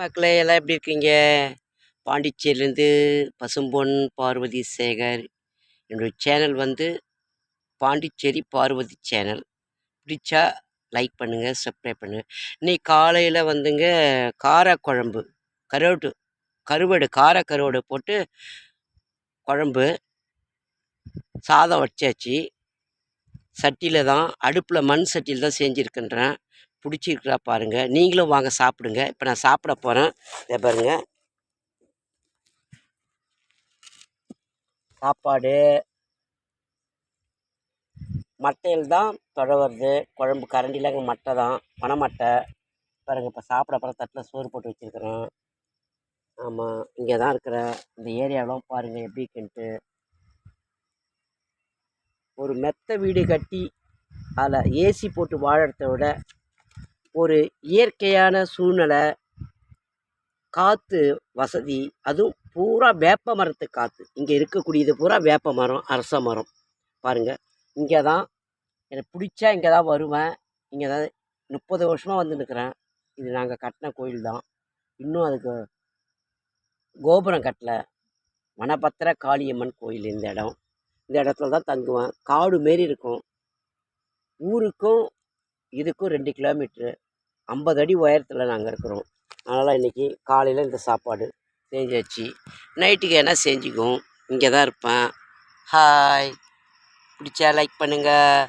மக்களே எல்லாம் எப்படி இருக்கீங்க? பாண்டிச்சேரியிலேருந்து பசும்பொன் பார்வதி சேகர். என்னோட சேனல் வந்து பாண்டிச்சேரி பார்வதி சேனல். பிடிச்சா லைக் பண்ணுங்கள், சப்ஸ்கிரைப் பண்ணுங்கள். இன்னைக்கு காலையில் வந்துங்க காரக்குழம்பு, கருவாடு கருவாடு கார கருவாடு போட்டு குழம்பு, சாதம் வச்சாச்சு. சட்டியில் தான், அடுப்பில் மண் சட்டியில் தான் செஞ்சுருக்கின்றேன். பிடிச்சிருக்கிறா பாருங்கள், நீங்களும் வாங்க சாப்பிடுங்க. இப்போ நான் சாப்பிட போகிறேன். இதை பாருங்கள், சாப்பாடு மட்டையில் தான் வருது. குழம்பு கரண்டியில் அங்கே மட்டை தான், பனைமட்டை. பாருங்கள், இப்போ சாப்பிட அப்புறம் தட்டில் சோறு போட்டு வச்சுருக்குறேன். ஆமாம், இங்கே தான் இருக்கிறேன். இந்த ஏரியாவெலாம் பாருங்கள் எப்படி இருக்குன்ட்டு. ஒரு மெத்த வீடு கட்டி அதில் ஏசி போட்டு வாழறத விட ஒரு இயற்கையான சூழ்நிலை, காற்று வசதி, அதுவும் பூரா வேப்ப மரத்து காற்று. இங்கே இருக்கக்கூடியது பூரா வேப்ப மரம், அரச மரம். பாருங்கள், இங்கே தான் எனக்கு பிடிச்சா இங்கே தான் வருவேன். இங்கே தான் 30 வருஷமாக வந்துன்னுக்கிறேன். இது நாங்கள் கட்டின கோயில் தான். இன்னும் அதுக்கு கோபுரம் கட்டலை. வனபத்திர காளியம்மன் கோயில் இந்த இடம். இந்த இடத்துல தான் தங்குவேன். காடு மாரி இருக்கும். ஊருக்கும் இதுக்கும் 2 கிலோமீட்ரு, 50 அடி உயரத்தில் நாங்கள் இருக்கிறோம். அதனால் இன்றைக்கி காலையில் இந்த சாப்பாடு செஞ்சாச்சு. நைட்டுக்கு என்ன செஞ்சுக்குவோம். இங்கே தான் இருப்பேன். ஹாய், பிடிச்சா லைக் பண்ணுங்கள்.